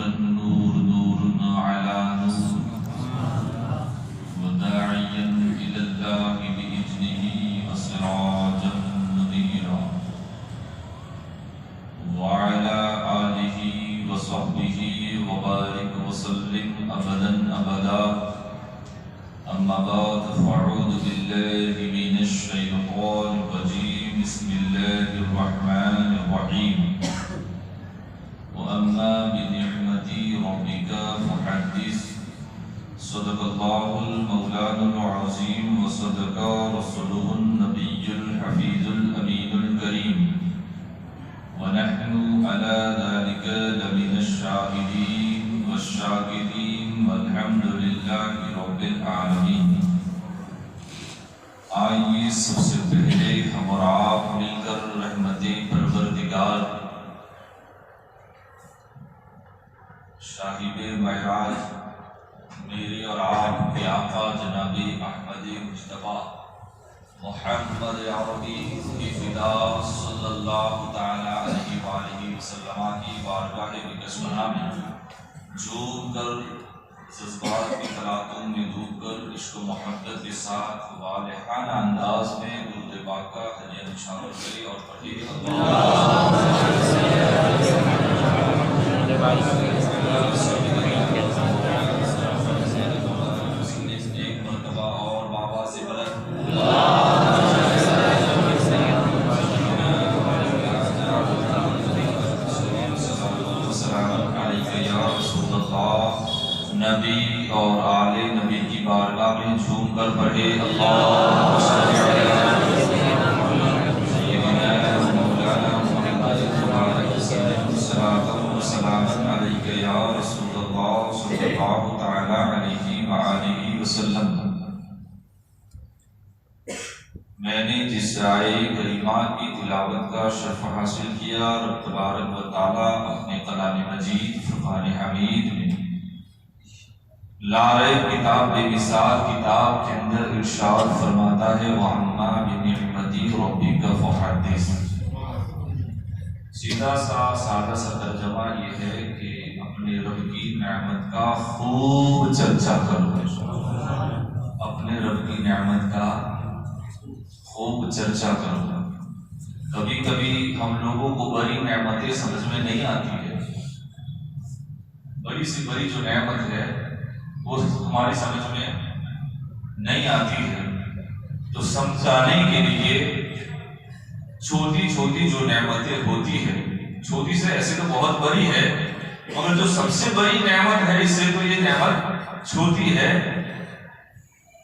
نور النور نور على نور وداعيا إلى الله بإذنه وسراجا منيرا وعلى آله وصحبه وبارك وسلم أبدا أبدا. أما بعد فأعوذ بالله من الشيطان الرجيم. بسم الله الرحمن الرحيم. وأما بنعمة ربك فحدث. صدق الله المولانا العظيم وصدق رسوله النبي الحفيظ الأمين الكريم ونحن على ذلك لمن الشاهدين والشاكرين والحمد لله رب العالمين. آئیے سب سے پہلے ہم اور آپ مل کر رحمت پروردگار صاحب معراج میرے اور آپ کے آقا جناب احمد مصطفیٰ محمد عربی کی فدا صلی اللہ تعالی علیہ وآلہ وسلم کی بارگاہ مقدسہ میں جھوم کر جذبات کی تلاطم میں ڈوب کر عشق و محبت کے ساتھ والہانہ انداز میں درود پاک کا ہدیہ نشان کرے اور پڑھے ایک مرتبہ اور بابا سے بلند نبی اور آل نبی کی بارگاہ میں جھوم کر پڑھے اللہم صلی علی سیدنا مولانا محمد تبارک وسلم صلاۃ و سلام علیک یا رسول اللہ صلی اللہ تعالی علیہ وآلہ وسلم. میں نے جس آیے کریمہ کی تلاوت کا شرف حاصل کیا رب تبارک و تعالی اپنے کلام مجید فرقان حمید میں لاریب کتاب بے مثال کتاب کے اندر ارشاد فرماتا ہے وَعَمَّا بِنِعْمَتِ رَبِّكَ فَحَدِّثْ. سیدھا سا سادہ سا ترجمہ یہ ہے کہ اپنے رب کی نعمت کا خوب چرچا کرو. اپنے رب کی نعمت کا خوب چرچا کرو. کبھی کبھی ہم لوگوں کو بڑی نعمتیں سمجھ میں نہیں آتی ہے. بڑی سی بڑی جو نعمت ہے وہ ہماری سمجھ میں نہیں آتی ہے. تو سمجھانے کے لیے چھوٹی چھوٹی جو نعمتیں ہوتی ہیں، چھوٹی سے ایسے تو بہت بڑی ہے مگر جو سب سے بڑی نعمت ہے اس سے تو یہ نعمت چھوٹی ہے.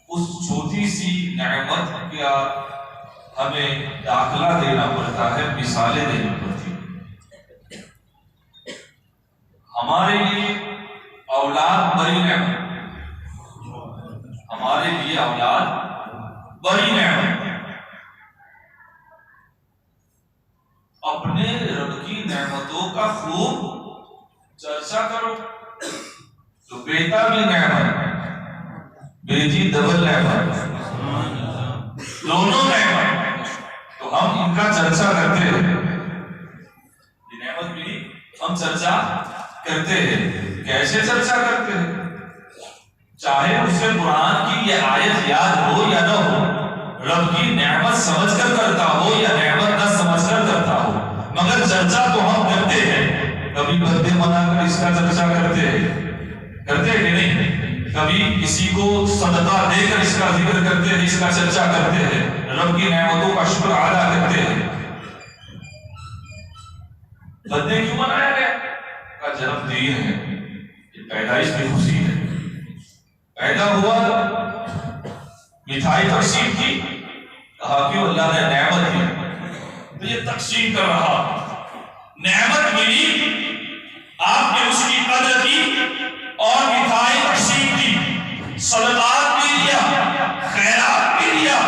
اس چھوٹی سی نعمت کا ہمیں داخلہ دینا پڑتا ہے، مثالیں دینی پڑتی ہیں. ہمارے لیے اولاد بڑی نعمت، ہمارے لیے اولاد بڑی نعمت. اپنے رب کی نعمتوں کا خوب چرچا کرو. تو بیٹا بھی نعمت، بیٹی ڈبل نعمت، دونوں نعمت. تو ہم ان کا چرچا کرتے ہیں. یہ نعمت بھی ہم چرچا کرتے ہیں. کیسے چرچا کرتے ہیں؟ چاہے اسے قرآن کی یہ آیت یاد ہو یا نہ ہو، رب کی نعمت سمجھ کر کرتا ہو یا نعمت نہ سمجھ کر کرتا ہو، مگر چرچا تو ہم کرتے ہیں. کبھی بندے بنا کر اس کا چرچا کرتے ہیں کہ نہیں؟ کبھی کسی کو صدقہ دے کر اس کا ذکر کرتے ہیں، اس کا چرچا کرتے ہیں، رب کی نعمتوں کا شکر ادا کرتے ہیں. بندے کیوں بنایا گیا؟ کا جنم دین ہے، یہ پیدائش کی خوشی ہے. پیدا ہوا مٹھائی تقسیم کی، کہا کہ اللہ نے نعمت دی تو یہ تقسیم کر رہا. نعمت ملی، آپ نے اس کی قدر کی اور مٹھائی تقسیم کی، صدقات بھی لیا، خیرات بھی لیا،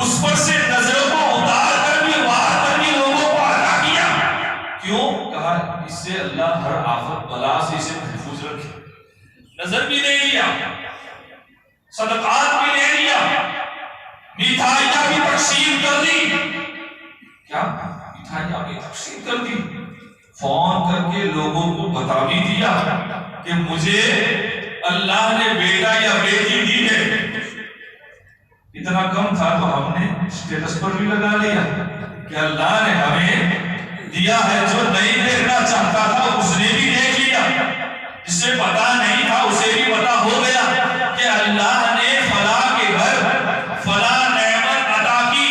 اس پر سے نظروں کو اتار کر بھی وار کر بھی لوگوں کو عطا کیا. کیوں؟ کہا اس سے اللہ ہر آفت بلا سے اسے محفوظ رکھے. نظر بھی دے لیا، صدقات بھی لے لیا، مٹھائیاں بھی تقسیم کر دی. کیا مٹھائیاں بھی تقسیم کر دی؟ فون کر کے لوگوں کو بتا بھی دیا کہ مجھے اللہ نے بیٹا یا بیٹی دی ہے. اتنا کم تھا تو ہم نے اسٹیٹس پر بھی لگا لیا کہ اللہ نے ہمیں دیا ہے. جو نہیں دیکھنا چاہتا تھا اس نے بھی دیکھ لیا, جسے پتا نہیں تھا اسے بھی پتا ہو گیا کہ اللہ نے فلاں کے گھر فلاں نعمت عطا کی.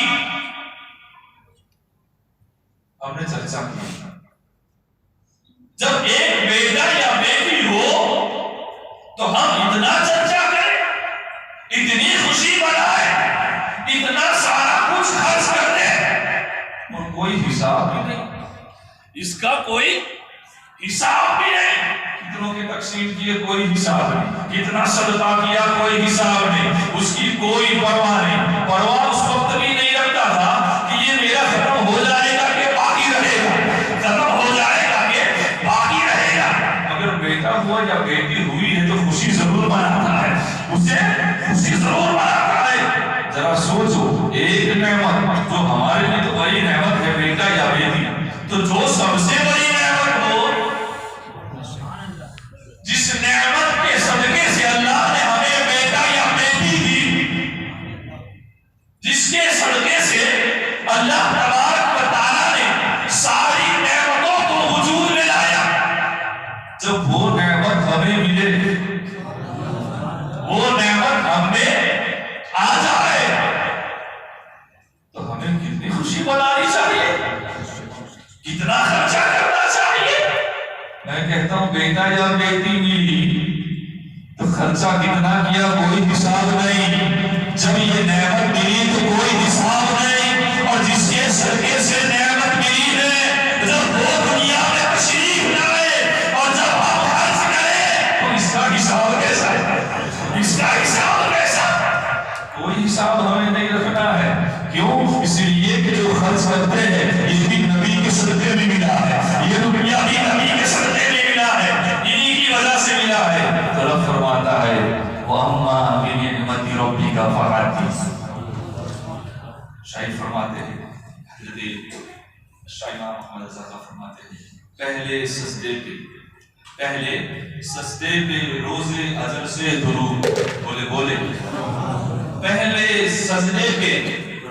ہم نے چرچا کی. جب ایک بیٹا یا بیٹی ہو تو ہم اتنا چرچا کریں, اتنی خوشی منائیں, اتنا سارا کچھ خرچ کر دیں اور کوئی حساب بھی نہیں, اس کا کوئی حساب بھی نہیں. کتنوں کی تقسیم کیے کوئی حساب نہیں, کتنا صدقہ کیا کوئی حساب نہیں, اس کی کوئی پرواہ نہیں. پرواہ اس وقت بھی نہیں رکھتا تھا کہ یہ میرا ختم ہو جائے گا کہ باقی رہے گا, ختم ہو جائے گا کہ باقی رہے گا. اگر بیٹا ہوا یا بیٹی ہوئی ہے تو خوشی ضرور مناتا ہے, اسے خوشی ضرور مناتا ہے. ذرا سوچو, ایک نعمت جو ہمارے لیے تو بڑی نعمت ہے بیٹا یا بیٹی, تو جو سب سے بڑی نعمت ہو, جس نعمت کے صدقے سے اللہ نے ہمیں بیٹا یا بیٹی دی, جس کے صدقے سے اللہ تبارک و تعالیٰ نے ساری نعمتوں کو وجود میں لایا, جب وہ نعمت ہمیں ملے, وہ نعمت ہم میں آ جائے, تو ہمیں کتنی خوشی منانی چاہیے, کتنا خرچہ کرنا چاہیے. میں کہتا ہوں بیٹا یا بیٹی ملی تو خرچہ کتنا کیا کوئی حساب نہیں, جب یہ نعمت ملی تو کوئی حساب نہیں, اور جس کے صدقے سے نعمت ملی ہے جب وہ دنیا میں تشریف لائے اور جب ہم خرچ کریں تو اس کا حساب کیسا ہے, اس کا حساب کیسا, کوئی حساب ہمیں نہیں رکھنا ہے. کیوں؟ اس لیے کہ جو خرچ کرتے ہیں یہ بھی نبی کے صدقے میں ملا ہے, یہ دنیا بھی نبی کے صدقے میں ملا ہے, انہی کی وجہ سے ملا ہے. تو رب فرماتا ہے وَأَمَّا بِنِعْمَتِ رَبِّكَ فَحَدِّثْ. شاعر فرماتے ہیں, حضرت شاہ امام محمد رضا فرماتے ہیں, پہلے سجدے پہ روزے اجر سے درود, بولے پہلے سجدے پہ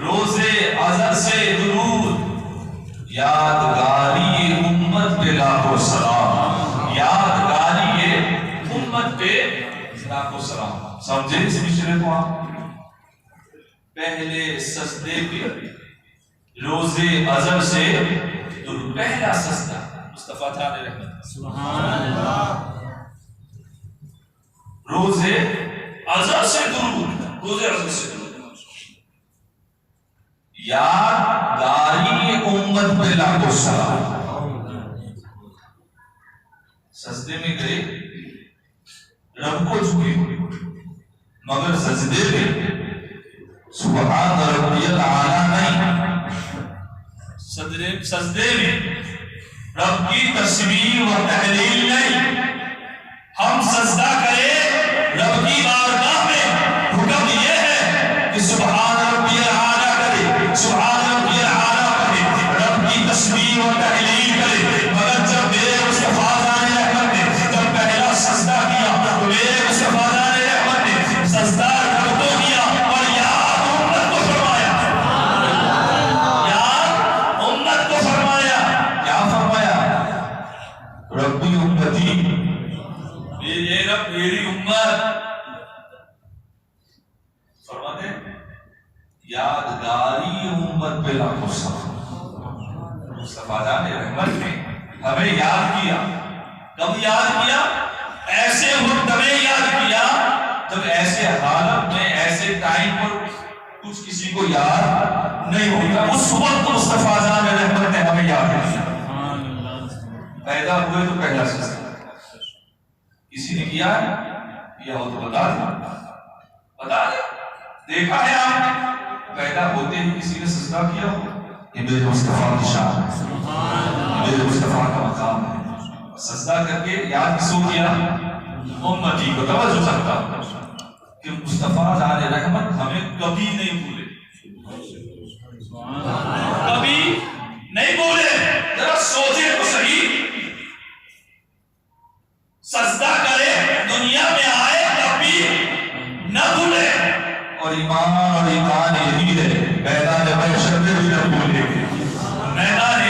روزے اجر سے درود, یادگاری امت پہ لاکھوں سلام, یادگاری امت پہ لاکھوں سلام. سمجھے اس مشرے کو آپ؟ پہلے سجدے پہ روزے اجر سے درود, پہلا سجدہ مصطفیٰ جان رحمت سبحان اللہ, روزے اجر سے درود, روزے اجر سے درود, یادگاری امت پہ لاکھوں سلام. سجدے میں گئے, رب کو جھکے, مگر سجدے پہ سبحان ربی الاعلیٰ نہیں, سجدے میں رب کی تسبیح و تحلیل نہیں. ہم سجدہ کریں رب کی بارگاہ میں, حکم یہ ہے کہ سبحان ربی الاعلیٰ کرے, سبحان ربی الاعلیٰ کرے, رب کی تسبیح و تحلیل کرے. مگر جب میرے مصطفیٰ جان رحمت نے جب پہلا سجدہ کیا تو میرے مصطفیٰ جان رحمت نے سجدہ رب کو کیا اور یاد امت کو فرمایا, یاد امت کو فرمایا. کیا فرمایا؟ ربی امتی, میرے رب میری امت. فرماتے یادگاری امت پہ لاکھوں سلام. مصطفیٰ جان رحمت نے ہمیں یاد کیا. کب یاد کیا؟ ایسے وقت میں یاد کیا جب ایسے حالت میں, ایسے ٹائم پر کچھ کسی کو یاد نہیں ہوتا, اس وقت مصطفیٰ جان رحمت نے ہمیں یاد کیا. پیدا ہوئے تو پہلا سجدہ کسی نے کیا ہے, کیا ہو تو بتا دیں, دیکھا ہے آپ نے پیدا ہوتے ہی کسی نے سجدہ کیا ہو؟ یہ میرے مصطفیٰ کی شان ہے, میرے مصطفیٰ کا مقام ہے. سجدہ کر کے یاد کسو کیا؟ امتی کو. توجہ کرتا کہ مصطفیٰ جان رحمت ہمیں کبھی نہیں بھولے, کبھی نہیں بھولے. ذرا سوچے تو صحیح, سجدہ کرے دنیا میں آئے تب بھی نہ بھولے، اور ایمان یہی ہے میدان محشر میں بھی نہ بھولیں گے، میدان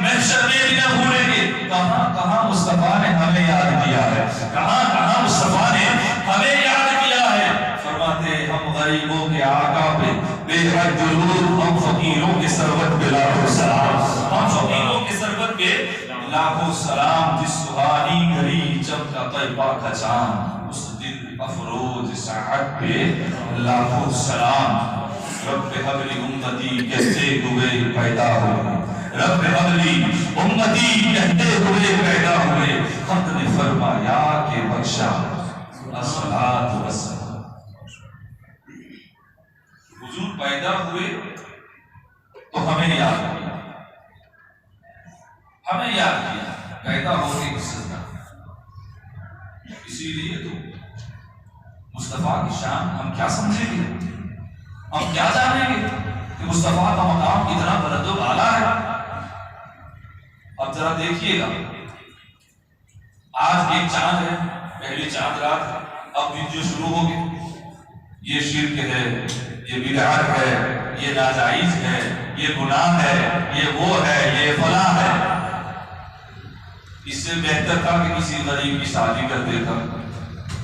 محشر میں بھی نہ بھولیں گے۔ کہاں کہاں مصطفیٰ نے ہمیں یاد کیا ہے، کہاں کہاں مصطفیٰ نے ہمیں یاد کیا ہے۔ فرماتے ہم غریبوں کے آقا پہ بے حد درود، ہم فقیروں کے سرور پہ لاکھوں سلام، ہم فقیروں کے سرور پہ لاکھوں سلام۔ جس سہانی گھڑی چمکا طیبہ کا چاند، اس دل افروز ساعت پہ لاکھوں سلام۔ رب حب لی امتی کہتے ہوئے پیدا ہوئے، رب حب لی امتی کہتے ہوئے پیدا ہوئے، حق نے فرمایا کہ بخشا الصلاۃ والسلام۔ حضور پیدا ہوئے تو ہمیں یاد کیا، ہمیں یاد کیا، پیدا ہو کے سجدہ۔ اسی لیے تو مصطفیٰ کی شان ہم کیا سمجھیں گے، ہم کیا جانیں گے کہ مصطفیٰ کا مقام اتنا بلند و بالا ہے۔ اب ذرا دیکھیے گا، آج ایک چاند ہے، پہلی چاند رات ہے، اب ویڈیو شروع ہو گئی، یہ شرک ہے، یہ بدعت ہے، یہ ناجائز ہے، یہ گناہ ہے، یہ وہ ہے، یہ فلاں ہے۔ اس سے بہتر تھا کہ کسی غریب کی شادی کر دیتا،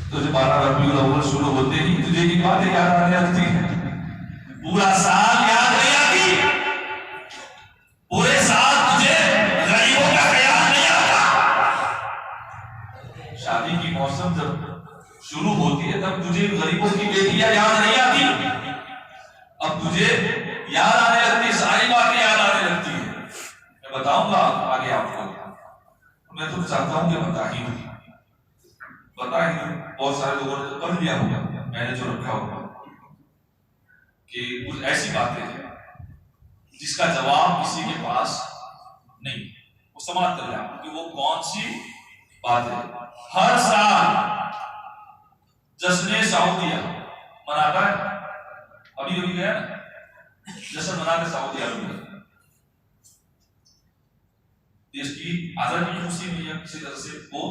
تجھے 12 ربیع الاول شروع ہوتے ہی تجھے یہ باتیں یاد آنے لگتی ہیں، پورا سال یاد نہیں آتی، پورے سال تجھے غریبوں کا خیال نہیں آتا۔ شادی کی موسم جب شروع ہوتی ہے تب تجھے غریبوں کی بیٹیاں یاد نہیں آتی، اب تجھے یاد آنے لگتی، ساری باتیں یاد آنے لگتی ہیں۔ میں بتاؤں گا آگے آپ کو، میں تو چاہتا ہوں کہ بتا ہی نہیں، بہت سارے لوگوں نے پڑھ لیا ہوگا، میں نے جو رکھا ہوگا کہ کچھ ایسی باتیں ہیں جس کا جواب کسی کے پاس نہیں، وہ سماعت کر رہا کہ وہ کون سی بات ہے۔ ہر سال جشن سعودیہ مناتا ہے، ابھی ابھی گیا نا جشن مناتے سعودی عرب میں، دیش کی آزادی کی خوشی میں یا کسی طرح سے وہ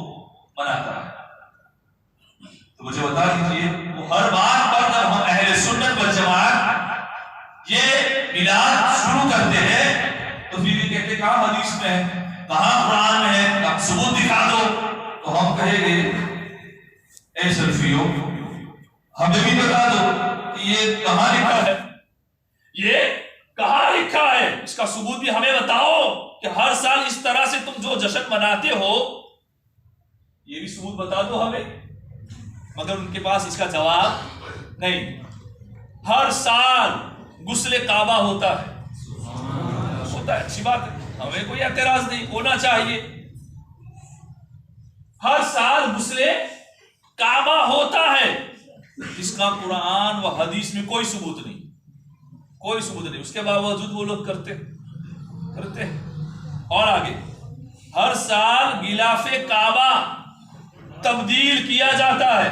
مناتا ہے۔ تو مجھے بتا دیجیے، وہ ہر بات پر جب ہم اہل سنت والجماعت یہ میلاد شروع کرتے ہیں تو پھر یہ کہتے کہاں حدیث میں ہے، کہاں قرآن میں ہے، اب ثبوت دکھا دو، تو ہم کہیں گے اے سلفیو ہمیں بھی بتا دو کہ یہ کہاں لکھا ہے، یہ کہاں لکھا ہے، اس کا ثبوت بھی ہمیں بتاؤ کہ ہر سال اس طرح سے تم جو جشن مناتے ہو یہ بھی ثبوت بتا دو ہمیں۔ مگر ان کے پاس اس کا جواب نہیں۔ ہر سال غسل کعبہ ہوتا ہے، اچھی بات ہے، ہمیں کوئی اعتراض نہیں، ہونا چاہیے۔ ہر سال غسل کعبہ ہوتا ہے، جس کا قرآن و حدیث میں کوئی ثبوت نہیں، کوئی ثبوت نہیں، اس کے باوجود وہ لوگ کرتے ہیں۔ اور آگے، ہر سال غلاف کعبہ تبدیل کیا جاتا ہے،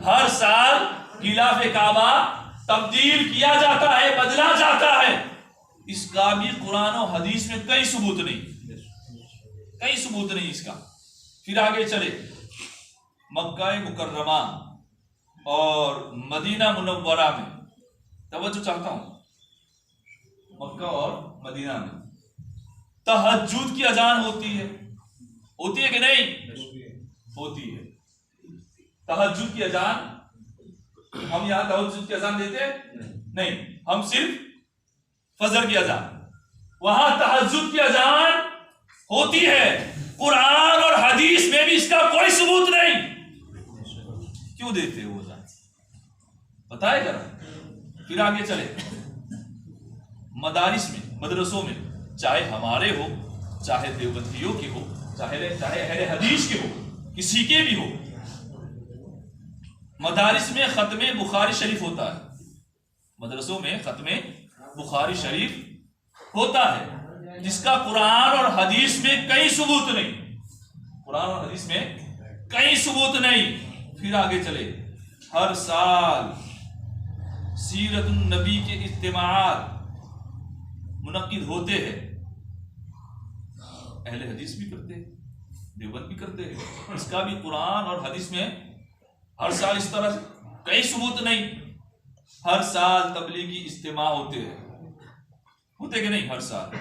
ہر سال غلاف کعبہ تبدیل کیا جاتا ہے، بدلا جاتا ہے، اس کا بھی قرآن و حدیث میں کوئی ثبوت نہیں، کوئی ثبوت نہیں اس کا۔ پھر آگے چلے، مکہ مکرمہ اور مدینہ منورہ میں، توجہ چاہتا ہوں، مکہ اور مدینہ میں تہجد کی اذان ہوتی ہے کہ نہیں؟ ہوتی ہے تہجد کی اذان۔ ہم یہاں تہجد کی اذان دیتے نہیں، ہم صرف فجر کی اذان، وہاں تہجد کی اذان ہوتی ہے، قرآن اور حدیث میں بھی اس کا کوئی ثبوت نہیں۔ کیوں دیتے ہو اذان؟ بتائے ذرا۔ پھر آگے چلے، مدارس میں، مدرسوں میں، چاہے ہمارے ہو، چاہے دیوبندیوں کے ہو، چاہے اہل حدیث کے ہو، کسی کے بھی ہو، مدارس میں ختم بخاری شریف ہوتا ہے، مدرسوں میں ختم بخاری شریف ہوتا ہے، جس کا قرآن اور حدیث میں کئی ثبوت نہیں، قرآن اور حدیث میں کئی ثبوت نہیں۔ پھر آگے چلے، ہر سال سیرت النبی کے اجتماعات منعقد ہوتے ہیں، اہل حدیث بھی کرتے ہیں، دیوبند بھی کرتے ہیں، اس کا بھی قرآن اور حدیث میں ہر سال اس طرح کئی ثبوت نہیں. ہر سال تبلیغی اجتماع ہوتے کہ نہیں؟ ہر سال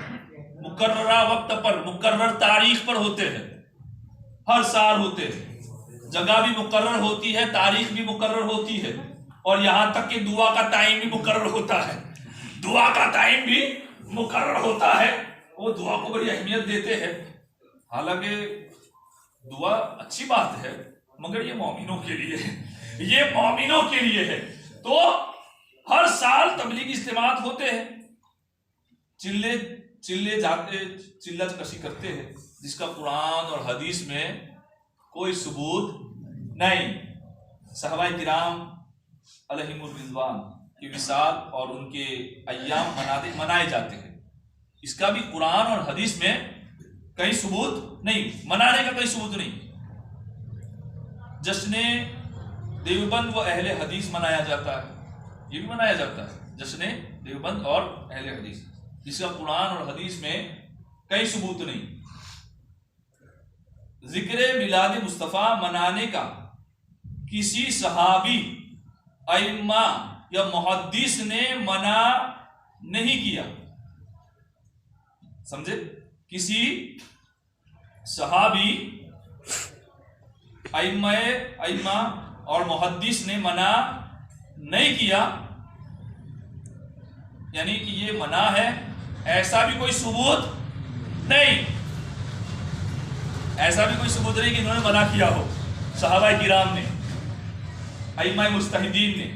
مقررہ وقت پر مقرر تاریخ پر ہوتے ہیں، ہر سال ہوتے ہیں. جگہ بھی مقرر ہوتی ہے، تاریخ بھی مقرر ہوتی ہے، اور یہاں تک کہ دعا کا ٹائم بھی مقرر ہوتا ہے. دعا کا ٹائم بھی مقرر ہوتا ہے. وہ دعا کو بڑی اہمیت دیتے ہیں. حالانکہ دعا اچھی بات ہے، مگر یہ مومنوں کے لیے ہے، یہ مومنوں کے لیے ہے. تو ہر سال تبلیغی اجتماعات ہوتے ہیں، چلے جاتے، چلہ کشی کرتے ہیں، جس کا قرآن اور حدیث میں کوئی ثبوت نہیں. صحابہ کرام علیہم الرضوان کی وصال اور ان کے ایام منائے جاتے ہیں، اس کا بھی قرآن اور حدیث میں کہیں ثبوت نہیں، منانے کا کوئی ثبوت نہیں. جشن دیوبند و اہل حدیث منایا جاتا ہے، یہ بھی منایا جاتا ہے جشن دیوبند اور اہل حدیث، جس کا قرآن اور حدیث میں کئی ثبوت نہیں. ذکر میلاد مصطفیٰ منانے کا کسی صحابی، ائمہ یا محدث نے منع نہیں کیا. سمجھے؟ کسی صحابی، ائمہ اور محدث نے منع نہیں کیا، یعنی کہ یہ منع ہے، ایسا بھی کوئی ثبوت نہیں. ایسا بھی کوئی ثبوت نہیں کہ انہوں نے منع کیا ہو صحابہ کرام نے، ائمہ مجتہدین نے.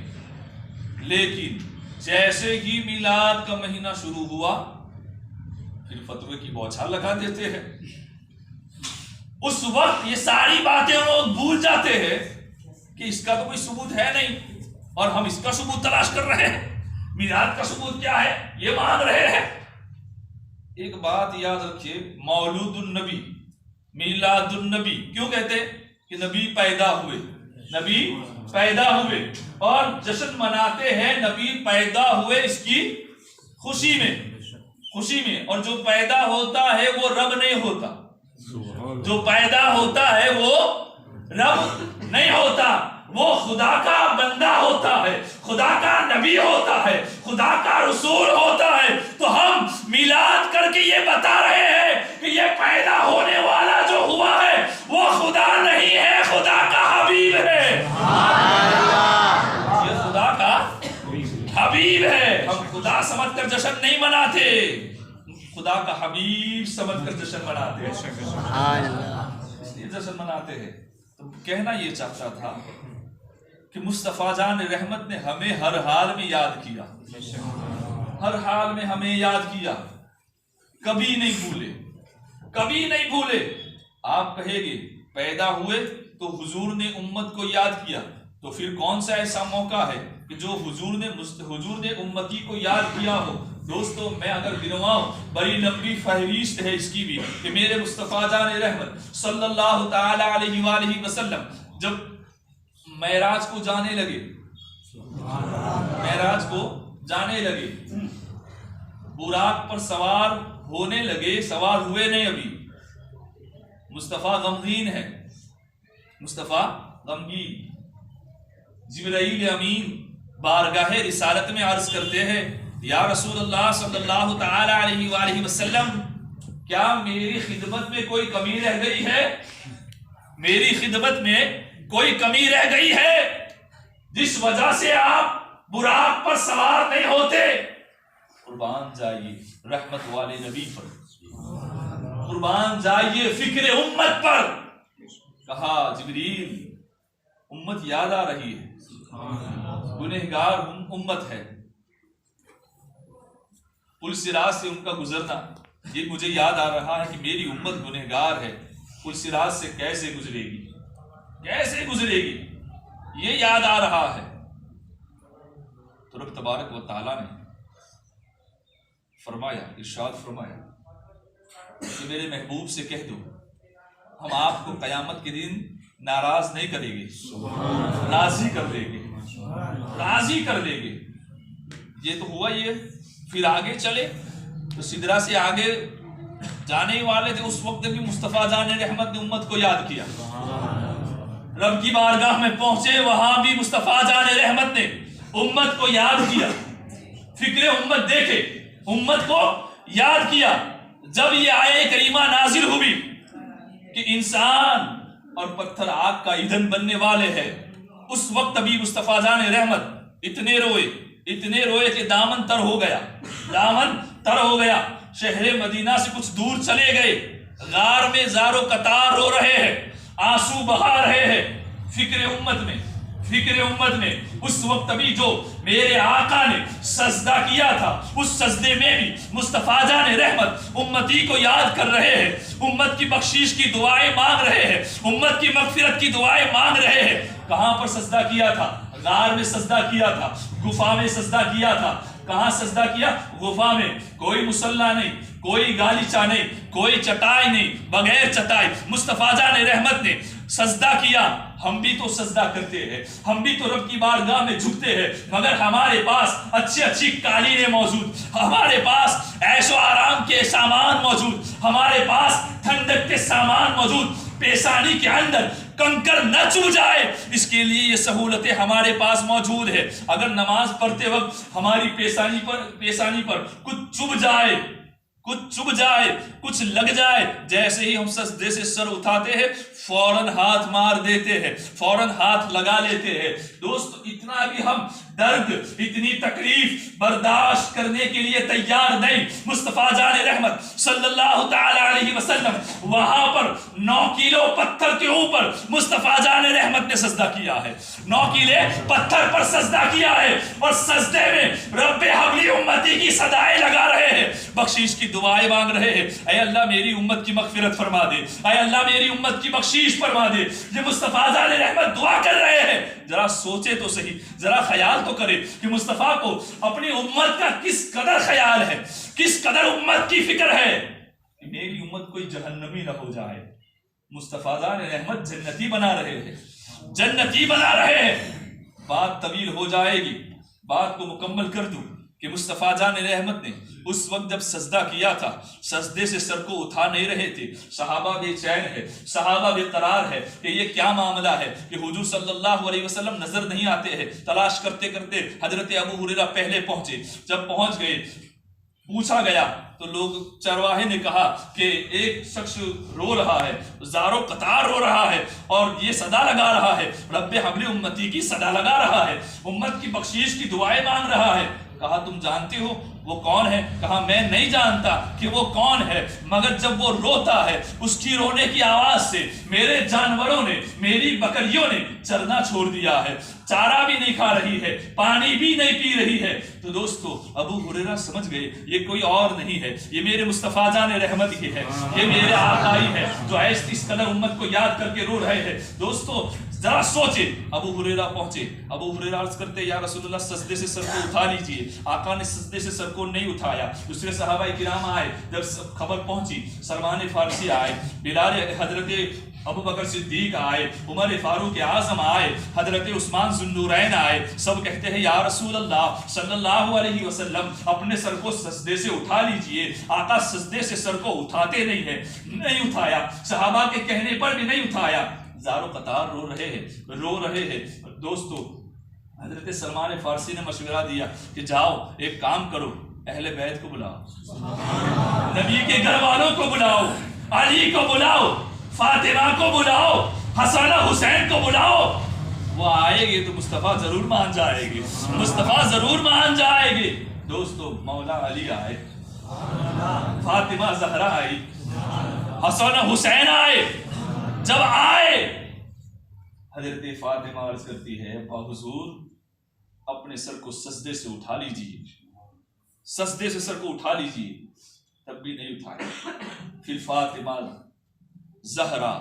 لیکن جیسے ہی میلاد کا مہینہ شروع ہوا پھر فتوے کی بوچھار لگا دیتے ہیں. اس وقت یہ ساری باتیں لوگ بھول جاتے ہیں کہ اس کا تو کوئی ثبوت ہے نہیں، اور ہم اس کا ثبوت تلاش کر رہے ہیں. میلاد کا ثبوت کیا ہے یہ مانگ رہے ہیں. ایک بات یاد رکھیے، مولود النبی، میلاد النبی کیوں کہتے کہ نبی پیدا ہوئے، نبی پیدا ہوئے، اور جشن مناتے ہیں نبی پیدا ہوئے اس کی خوشی میں. اور جو پیدا ہوتا ہے وہ رب نہیں ہوتا، جو پیدا ہوتا ہے وہ رب نہیں ہوتا، وہ خدا کا بندہ ہوتا ہے، خدا کا نبی ہوتا ہے، خدا کا رسول ہوتا ہے. تو ہم میلاد کر کے یہ بتا رہے ہیں کہ یہ پیدا ہونے والا جو ہوا ہے وہ خدا نہیں ہے، خدا کا حبیب ہے. یہ خدا کا حبیب ہے. ہم خدا سمجھ کر جشن نہیں مناتے، خدا کا حبیب سمجھ کر جشن مناتے ہیں، اس لیے جشن مناتے ہیں. تو کہنا یہ چاہتا تھا کہ مصطفیٰ جان رحمت نے ہمیں ہر حال میں یاد کیا، ہر حال میں ہمیں یاد کیا، کبھی نہیں بھولے. آپ کہے گے پیدا ہوئے تو حضور نے امت کو یاد کیا، تو پھر کون سا ایسا موقع ہے کہ جو حضور نے امتی کو یاد کیا ہو؟ دوستو میں اگر گنواؤں بڑی لمبی فہرست ہے اس کی بھی، کہ میرے مصطفیٰ جان رحمت صلی اللہ تعالی علیہ وآلہ وسلم جب معراج کو جانے لگے، براق پر سوار ہونے لگے، سوار ہوئے نہیں ابھی. مصطفیٰ غمگین ہے، مصطفیٰ غمگین. جبرائیل امین بارگاہ رسالت میں عرض کرتے ہیں، یا رسول اللہ صلی اللہ تعالی علیہ وآلہ وسلم، کیا میری خدمت میں کوئی کمی رہ گئی ہے؟ میری خدمت میں کوئی کمی رہ گئی ہے جس وجہ سے آپ براق پر سوار نہیں ہوتے؟ قربان جائیے رحمت والے نبی پر، قربان جائیے فکر امت پر. کہا جبریل امت یاد آ رہی ہے، گنہگار امت ہے، پل صراط سے ان کا گزرنا یہ مجھے یاد آ رہا ہے کہ میری امت گنہگار ہے، پل صراط سے کیسے گزرے گی یہ یاد آ رہا ہے. تو رب تبارک و تعالیٰ نے فرمایا، ارشاد فرمایا کہ میرے محبوب سے کہہ دو ہم آپ کو قیامت کے دن ناراض نہیں کریں گے، راضی کر دیں گے. یہ تو ہوا یہ. پھر آگے چلے تو سدرا سے آگے جانے والے تھے اس وقت بھی مصطفیٰ جان رحمت نے امت کو یاد کیا. رب کی بارگاہ میں پہنچے وہاں بھی مصطفیٰ جان رحمت نے امت کو یاد کیا. فکر امت دیکھے, امت کو یاد کیا. جب یہ آیت کریمہ نازل ہوئی کہ انسان اور پتھر آگ کا ایندھن بننے والے ہیں, اس وقت ابھی مصطفیٰ جان رحمت اتنے روئے کہ دامن تر ہو گیا. شہر مدینہ سے کچھ دور چلے گئے, غار میں زارو قطار رو رہے ہیں, آنسو بہا رہے ہیں. فکر امت میں اس وقت ابھی جو میرے آقا نے سجدہ کیا تھا, اس سجدے میں بھی مصطفیٰ جان رحمت امتی کو یاد کر رہے ہیں, امت کی بخشش کی دعائیں مانگ رہے ہیں, امت کی مغفرت کی دعائیں مانگ رہے ہیں. کہاں پر سجدہ کیا تھا؟ غار میں سجدہ کیا تھا, گفا میں سجدہ کیا تھا. کہاں سجدہ کیا؟ غفا میں. کوئی مصلی نہیں, کوئی گالیچہ نہیں, کوئی چٹائی نہیں, بغیر چٹائی مصطفیٰ جان رحمت نے سجدہ کیا. ہم بھی تو سجدہ کرتے ہیں, ہم بھی تو رب کی بارگاہ میں جھکتے ہیں, مگر ہمارے پاس اچھی قالینیں موجود, ہمارے پاس عیش و آرام کے سامان موجود, ہمارے پاس ٹھنڈک کے سامان موجود. پیشانی کے اندر کنکر نہ چبھ جائے اس کے لیے یہ سہولتیں ہمارے پاس موجود ہے. اگر نماز پڑھتے وقت ہماری پیشانی پر کچھ چبھ جائے, کچھ لگ جائے, جیسے ہی ہم سجدے سے سر اٹھاتے ہیں فوراً ہاتھ مار دیتے ہیں, فوراً ہاتھ لگا لیتے ہیں. دوست, اتنا بھی ہم درد, اتنی تکلیف برداشت کرنے کے لیے تیار نہیں. مصطفیٰ جان رحمت صلی اللہ تعالی علیہ وسلم وہاں پر 9 کلو پتھر کے اوپر مصطفیٰ جان رحمت نے سجدہ کیا ہے, 9 کلے پتھر پر سجدہ کیا ہے, اور سجدے میں رب حبلی امتی کی صدائیں لگا رہے ہیں, بخشش کی دعائیں مانگ رہے ہیں. اے اللہ میری امت کی مغفرت فرما دے, اے اللہ میری امت کی بخشش فرما دے. یہ مصطفیٰ جان رحمت دعا کر رہے ہیں. ذرا سوچے تو صحیح, ذرا خیال تو کرے کہ مصطفیٰ کو اپنی امت کا کس قدر خیال ہے, کس قدر امت کی فکر ہے کہ میری امت کوئی جہنمی نہ ہو جائے. مصطفیٰ جان رحمت جنتی بنا رہے ہیں. بات طویل ہو جائے گی, بات کو مکمل کر دوں کہ مصطفیٰ جان رحمت نے اس وقت جب سجدہ کیا تھا, سجدے سے سر کو اٹھا نہیں رہے تھے. صحابہ بے چین ہے, صحابہ بے قرار ہے کہ یہ کیا معاملہ ہے کہ حضور صلی اللہ علیہ وسلم نظر نہیں آتے ہیں. تلاش کرتے کرتے حضرت ابو ہریرہ پہلے پہنچے. جب پہنچ گئے, پوچھا گیا تو لوگ چرواہے نے کہا کہ ایک شخص رو رہا ہے, زارو قطار رو رہا ہے, اور یہ صدا لگا رہا ہے, رب حبل امتی کی صدا لگا رہا ہے, امت کی بخشش کی دعائیں مانگ رہا ہے. کہا تم جانتے ہو وہ کون ہے؟ کہا میں نہیں جانتا کہ وہ کون ہے, مگر جب وہ روتا ہے اس کی رونے کی آواز سے میرے جانوروں نے, میری بکریوں نے چرنا چھوڑ دیا ہے, چارہ بھی نہیں کھا رہی ہے, پانی بھی نہیں پی رہی ہے. تو دوستو ابو ہریرہ سمجھ گئے یہ کوئی اور نہیں ہے, یہ میرے مصطفیٰ جان رحمت ہی ہے, یہ میرے آقا ہی ہے جو اس قدر امت کو یاد کر کے رو رہے ہیں. دوستو ذرا سوچے, ابو ہریرہ پہنچے, ابو ہریرہ عرض کرتے یا رسول اللہ سجدے سے سر کو اٹھا لیجئے. آقا نے سجدے سے سر کو نہیں اٹھایا. دوسرے صحابہ کرام آئے, جب خبر پہنچی سلمان فارسی آئے, بلال, حضرت ابو بکر صدیق آئے, عمر فاروق اعظم آئے, حضرت عثمان ذو النورین آئے. سب کہتے ہیں یا رسول اللہ صلی اللہ علیہ وسلم اپنے سر کو سجدے سے اٹھا لیجئے. آقا سجدے سے سر کو اٹھاتے نہیں اٹھایا, صحابہ کے کہنے پر بھی نہیں اٹھایا. زارو قطار رو رہے ہیں. دوستو حضرت سلمان فارسی نے مشورہ دیا کہ جاؤ ایک کام کرو, اہل بیت کو بلاؤ, نبی کے گھر والوں کو بلاؤ, علی کو بلاؤ, فاطمہ کو بلاؤ, حسن حسین کو بلاؤ. وہ آئے گے تو مصطفیٰ ضرور مان جائے گے, مصطفیٰ ضرور مان جائے گے. دوستو مولا علی آئے, فاطمہ زہرا آئی, حسن حسین آئے. جب آئے حضرت فاطمہ عرض کرتی ہے ابا حضور اپنے سر کو سجدے سے اٹھا لیجئے, سجدے سے سر کو اٹھا لیجئے. تب بھی نہیں اٹھایا. پھر فاطمہ زہرا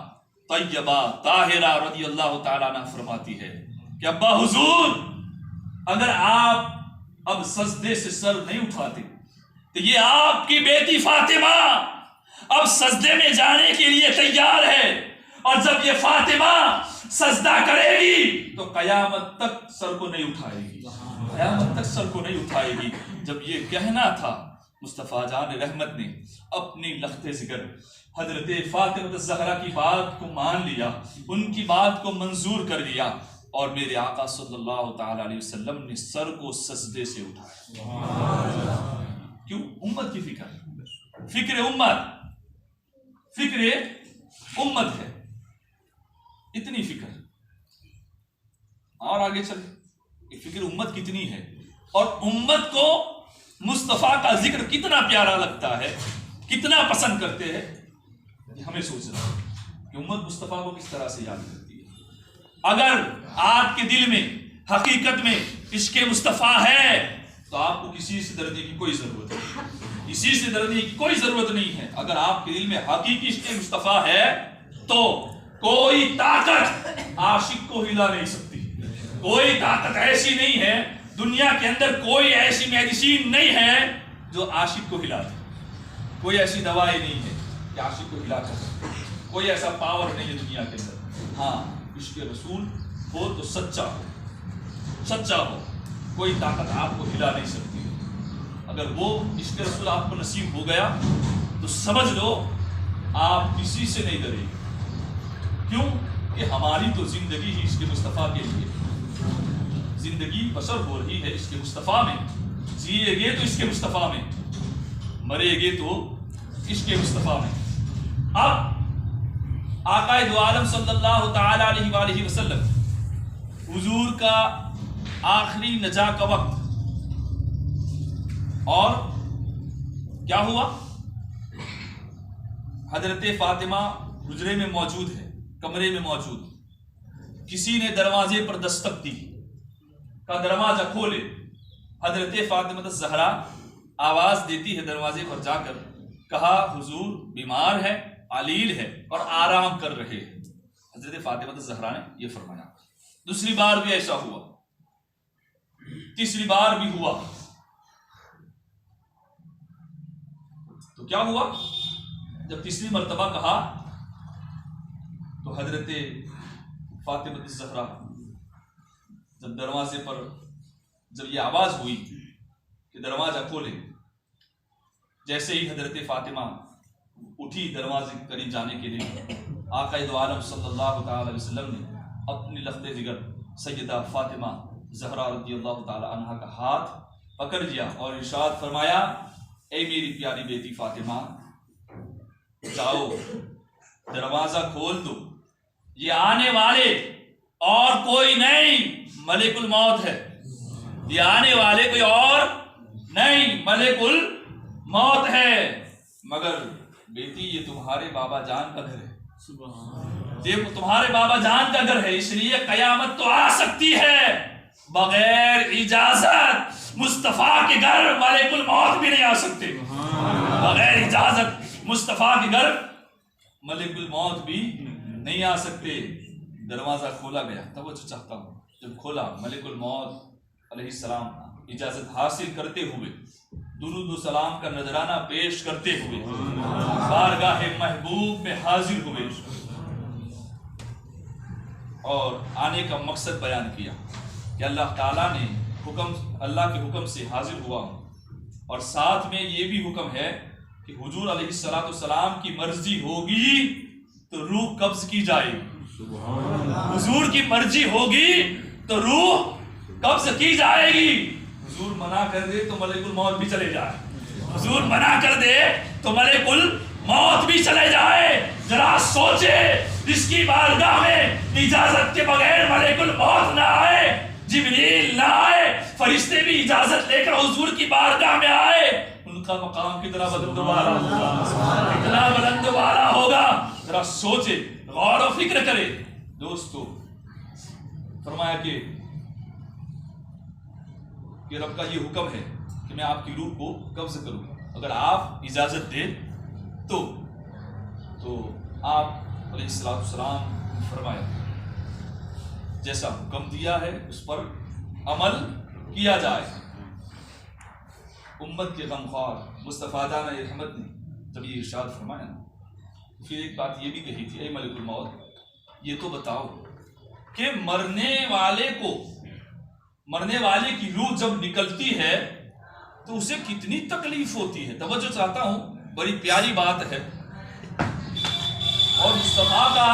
طیبہ طاہرہ رضی اللہ تعالیٰ عنہ فرماتی ہے کہ ابا حضور اگر آپ اب سجدے سے سر نہیں اٹھاتے تو یہ آپ کی بیٹی فاطمہ اب سجدے میں جانے کے لیے تیار ہے, اور جب یہ فاطمہ سجدہ کرے گی تو قیامت تک سر کو نہیں اٹھائے گی, قیامت تک سر کو نہیں اٹھائے گی. جب یہ کہنا تھا مصطفیٰ جان رحمت نے اپنی لخت ذکر حضرت فاطمہ الزہرا کی بات کو مان لیا، ان کی بات کو منظور کر لیا، اور میرے آقا صلی اللہ تعالی علیہ وسلم نے سر کو سجدے سے اٹھایا۔ کیوں؟ امت کی فکر، فکر امت، فکر امت ہے، اتنی فکر۔ اور آگے چلے، فکر امت کتنی ہے، اور امت کو مصطفیٰ کا ذکر کتنا پیارا لگتا ہے، کتنا پسند کرتے ہیں، ہمیں سوچنا ہے کہ امت مصطفیٰ کو کس طرح سے یاد کرتی ہے۔ اگر آپ کے دل میں حقیقت میں عشق مصطفیٰ ہے تو آپ کو کسی سے ڈرنے کی کوئی ضرورت نہیں، کسی سے ڈرنے کی کوئی ضرورت نہیں ہے۔ اگر آپ کے دل میں حقیقی عشق مصطفیٰ ہے تو کوئی طاقت عاشق کو ہلا نہیں سکتی، کوئی طاقت ایسی نہیں ہے دنیا کے اندر، کوئی ایسی میڈیسین نہیں ہے جو عاشق کو ہلا دے، کوئی ایسی دوائی نہیں ہے کہ عاشق کو ہلا کر سکے، کوئی ایسا پاور نہیں ہے دنیا کے اندر۔ ہاں، عشق رسول ہو تو سچا ہو، سچا ہو، کوئی طاقت آپ کو ہلا نہیں سکتی۔ اگر وہ عشق رسول آپ کو نصیب ہو گیا تو سمجھ لو آپ کسی سے نہیں ڈرے گے۔ کیوں کہ ہماری تو زندگی ہی عشق مصطفیٰ کے لیے، زندگی بسر ہو رہی ہے عشق مصطفیٰ میں، جیے گے تو عشق مصطفیٰ میں، مرے گے تو عشق مصطفیٰ میں۔ اب آقا دو عالم صلی اللہ تعالی علیہ وآلہ وسلم حضور کا آخری نجا کا وقت، اور کیا ہوا؟ حضرت فاطمہ حجرے میں موجود ہے، کمرے میں موجود، کسی نے دروازے پر دستک دی، کا دروازہ کھولے۔ حضرت فاطمہ الزہرا آواز دیتی ہے دروازے پر جا کر، کہا حضور بیمار ہے، علیل ہے اور آرام کر رہے ہیں۔ حضرت فاطمہ الزہرا نے یہ فرمایا۔ دوسری بار بھی ایسا ہوا، تیسری بار بھی ہوا، تو کیا ہوا؟ جب تیسری مرتبہ کہا تو حضرت فاطمہ الزہرا جب دروازے پر جب یہ آواز ہوئی کہ دروازہ کھولے، جیسے ہی حضرت فاطمہ اٹھی دروازے کے قریب جانے کے لیے، آقا دو عالم صلی اللہ تعالی علیہ وسلم نے اپنی لخت جگر سیدہ فاطمہ زہرا رضی اللہ تعالی عنہا کا ہاتھ پکڑ لیا اور ارشاد فرمایا، اے میری پیاری بیٹی فاطمہ، جاؤ دروازہ کھول دو، یہ آنے والے اور کوئی نہیں، ملک الموت ہے، یہ آنے والے کوئی اور نہیں، ملک الموت ہے۔ مگر بیٹی یہ تمہارے بابا جان کا گھر ہے، یہ تمہارے بابا جان کا گھر ہے، اس لیے قیامت تو آ سکتی ہے، بغیر اجازت مصطفیٰ کے گھر ملک الموت بھی نہیں آ سکتے، بغیر اجازت مصطفیٰ کے گھر ملک الموت بھی نہیں آ سکتے۔ دروازہ کھولا گیا، توجہ چاہتا ہوں، جب کھولا ملک الموت علیہ السلام اجازت حاصل کرتے ہوئے، درود و سلام کا نذرانہ پیش کرتے ہوئے بارگاہ محبوب میں حاضر ہوئے اور آنے کا مقصد بیان کیا کہ اللہ تعالیٰ نے اللہ کے حکم سے حاضر ہوا ہوں، اور ساتھ میں یہ بھی حکم ہے کہ حضور علیہ السلام کی مرضی ہوگی تو روح قبض کی جائے گی، حضور کی مرضی ہوگی تو روح قبض کی جائے گی۔ حضور منع کر دے تو ملک الموت بھی چلے جائے، حضور منع کر دے تو ملک الموت بھی چلے جائے۔ ذرا سوچے، اس کی بارگاہ میں اجازت کے بغیر ملک الموت نہ آئے، جبریل نہ آئے، فرشتے بھی اجازت لے کر حضور کی بارگاہ میں آئے، ان کا مقام کتنا بلند والا ہوگا، کتنا بلند والا ہوگا۔ ذرا سوچے، غور و فکر کرے۔ دوستو، فرمایا کہ رب کا یہ حکم ہے کہ میں آپ کی روح کو قبض کروں، اگر آپ اجازت دیں تو آپ علیہ السلام فرمایا جیسا حکم دیا ہے اس پر عمل کیا جائے۔ امت کے غمخوار مصطفیٰ جان رحمت نے جب یہ ارشاد فرمایا، پھر ایک بات یہ بھی کہی تھی، اے ملک الموت، یہ تو بتاؤ کہ مرنے والے کی روح جب نکلتی ہے تو اسے کتنی تکلیف ہوتی ہے. توجہ چاہتا ہوں، بڑی پیاری بات ہے. اور مصطفیٰ کا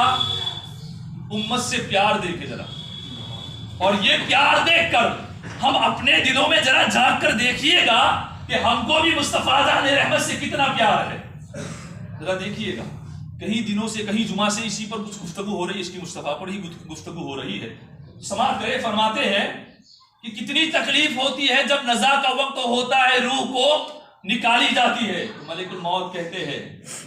امت سے پیار دیکھے ذرا، اور یہ پیار دیکھ کر ہم اپنے دلوں میں ذرا جھانک کر دیکھیے گا کہ ہم کو بھی مصطفیٰ جان رحمت سے کتنا پیار ہے. ذرا دیکھیے گا، کہیں دنوں سے، کہیں جمعہ سے اسی پر کچھ گفتگو ہو رہی ہے، اس کی مصطفیٰ پر ہی گفتگو ہو رہی ہے. سماعت کرے، فرماتے ہیں کہ کتنی تکلیف ہوتی ہے جب نزا کا وقت ہوتا ہے، روح کو نکالی جاتی ہے. ملک الموت کہتے ہیں،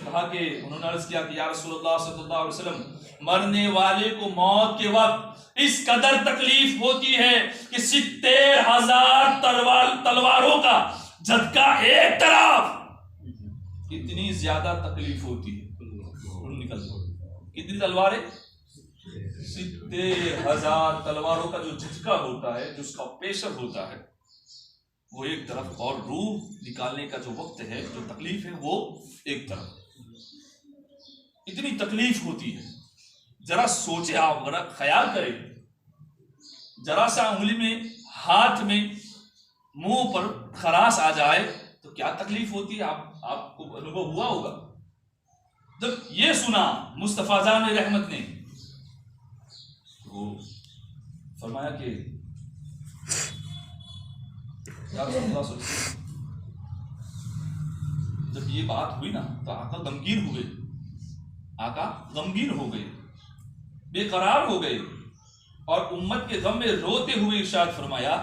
کہا کہ انہوں نے عرض کیا کہ یا رسول اللہ صلی اللہ علیہ وسلم، مرنے والے کو موت کے وقت اس قدر تکلیف ہوتی ہے کہ 70,000 تلواروں کا جھٹکا ایک طرف، اتنی زیادہ تکلیف ہوتی ہے. کتنی تلواریں؟ 70,000 تلواروں کا جو جھٹکا ہوتا ہے، جو اس کا پریشر ہوتا ہے، وہ ایک طرف، اور روح نکالنے کا جو وقت ہے، جو تکلیف ہے، وہ ایک طرف. اتنی تکلیف ہوتی ہے. ذرا سوچے آپ، ذرا خیال کریں، ذرا سا انگلی میں، ہاتھ میں، منہ پر خراش آ جائے تو کیا تکلیف ہوتی ہے. آپ کو انوبھو ہوا ہوگا. جب یہ سنا مصطفیٰ جان رحمت نے، وہ فرمایا کہ یا رسول اللہ صلی اللہ علیہ وسلم، جب یہ بات ہوئی نا تو آقا غمگین ہوئے. آقا غمگین ہو گئے، بے قرار ہو گئے، اور امت کے غم میں روتے ہوئے ارشاد فرمایا،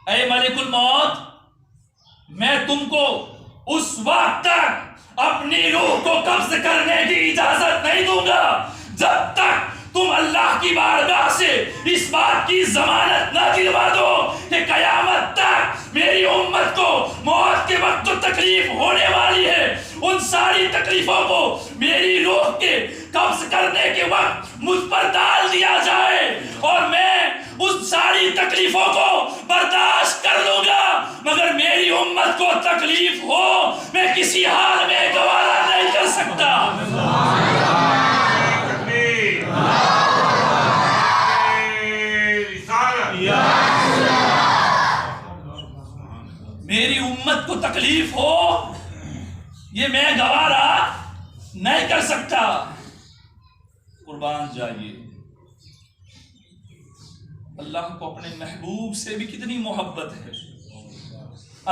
اے ملک الموت، میں تم کو اس وقت تک اپنی روح کو قبض کرنے کی اجازت نہیں دوں گا جب تک تم اللہ کی بارگاہ سے اس بات کی ضمانت نہ دلوا دو کہ قیامت تک میری امت کو موت کے وقت جو تکلیف ہونے والی ہے، ان ساری تکلیفوں کو میری روح کے قبض کرنے کے وقت مجھ پر ڈال دیا جائے، اور میں ان ساری تکلیفوں کو برداشت کر لوں گا، مگر میری امت کو تکلیف ہو میں کسی حال میں گوارا نہیں کر سکتا. میری امت کو تکلیف ہو یہ میں گوارا نہیں کر سکتا. قربان جائیے، اللہ کو اپنے محبوب سے بھی کتنی محبت ہے.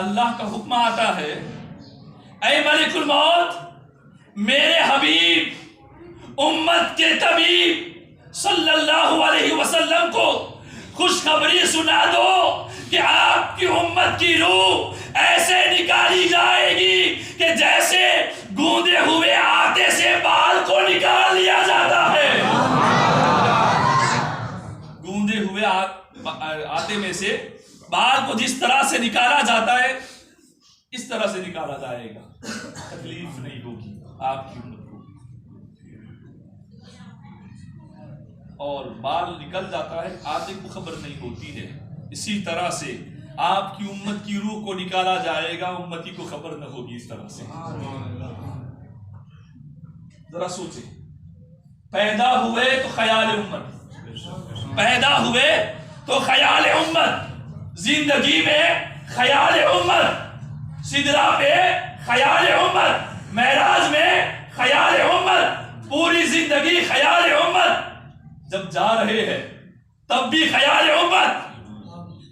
اللہ کا حکم آتا ہے، اے ملک الموت، میرے حبیب امت کے طبیب صلی اللہ علیہ وسلم کو خوشخبری سنا دو کہ آپ کی امت کی روح ایسے نکالی جائے گی کہ جیسے گوندے ہوئے آٹے سے بال کو نکال لیا جاتا ہے. گوندے ہوئے آٹے میں سے بال کو جس طرح سے نکالا جاتا ہے، اس طرح سے نکالا جائے گا. تکلیف نہیں ہوگی آپ کی امت کو. اور بال نکل جاتا ہے، آٹے کو خبر نہیں ہوتی ہے. اسی طرح سے آپ کی امت کی روح کو نکالا جائے گا، امتی کو خبر نہ ہوگی. اس طرح سے ذرا سوچیں، پیدا ہوئے تو خیال امت، پیدا ہوئے تو خیال امت، زندگی میں خیال امت، سدرا پہ خیال امت، معراج میں خیال امت، پوری زندگی خیال امت. جب جا رہے ہیں تب بھی خیال امت،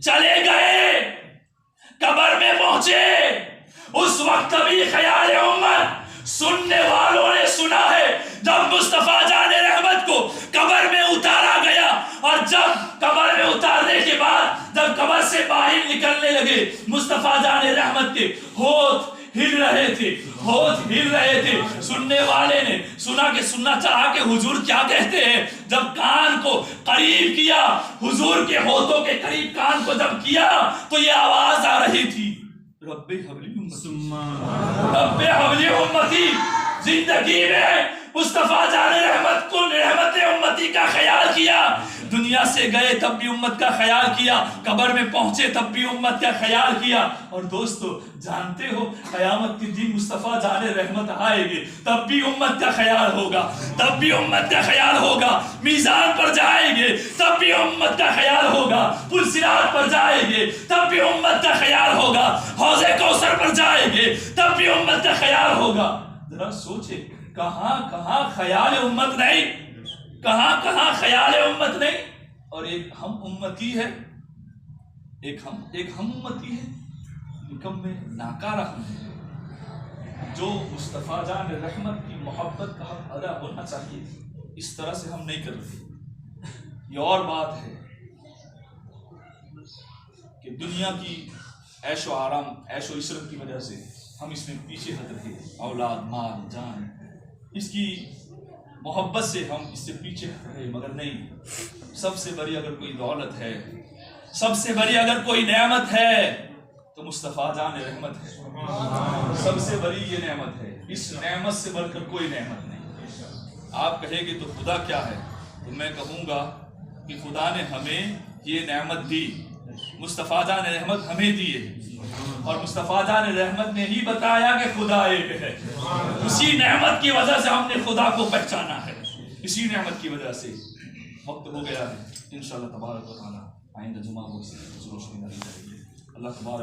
چلے گئے قبر میں پہنچے اس وقت بھی خیال امت. سننے والوں نے سنا ہے جب مصطفیٰ جان رحمت کو قبر میں اتارا گیا، اور جب قبر میں اتارنے کے بعد جب قبر سے باہر نکلنے لگے، مصطفیٰ جان رحمت کے ہونٹ ہل رہے تھے، ہونٹ ہل رہے تھے. سننے والے نے سنا کہ سننا چاہا کہ حضور کیا کہتے ہیں. جب کان کو قریب کیا، حضور کے ہونٹوں کے قریب کان کو جب کیا تو یہ آواز آ رہی تھی، رب حبلی امتی، رب حبلی امتی. زندگی میں مصطفیٰ جان رحمت کو، رحمت امتی کا خیال کیا, دنیا سے گئے تب بھی امت کا خیال کیا, قبر میں پہنچے تب بھی امت کا خیال کیا. اور دوستو جانتے ہو قیامت کے دن مصطفیٰ جان رحمت آئے گے تب بھی امت کا خیال ہوگا, تب بھی امت کا خیال ہوگا. میزان پر جائیں گے تب بھی امت کا خیال ہوگا, پل صراط پر جائیں گے تب بھی امت کا خیال ہوگا, حوض کوثر پر جائیں گے تب بھی امت کا خیال ہوگا. ذرا سوچے کہاں کہاں خیال امت نہیں, کہاں کہاں خیال امت نہیں. اور ایک ہم امتی ہے, ایک ہم امتی ہے نکمے ناکارہ ہم ہیں, جو مصطفیٰ جان رحمت کی محبت کا حق ادا ہونا چاہیے اس طرح سے ہم نہیں کر رہے. یہ اور بات ہے کہ دنیا کی عیش و آرام, عیش و عشرت کی وجہ سے ہم اس میں پیچھے ہٹ رہے, اولاد, مال, جان, اس کی محبت سے ہم اس سے پیچھے ہٹ رہے. مگر نہیں, سب سے بڑی اگر کوئی دولت ہے, سب سے بڑی اگر کوئی نعمت ہے تو مصطفیٰ جان رحمت ہے. سب سے بڑی یہ نعمت ہے, اس نعمت سے بڑھ کر کوئی نعمت نہیں. آپ کہیں گے تو خدا کیا ہے, تو میں کہوں گا کہ خدا نے ہمیں یہ نعمت دی, مصطفیٰ جان رحمت ہمیں دی ہے, اور مصطفیٰ جان رحمت نے ہی بتایا کہ خدا ایک ہے. اسی نعمت کی وجہ سے ہم نے خدا کو پہچانا ہے, اسی نعمت کی وجہ سے. وقت ہو گیا ہے, انشاءاللہ تبارک و تعالی آئندہ جمعہ کو اس روشنی میں کریں گے. اللہ تبارک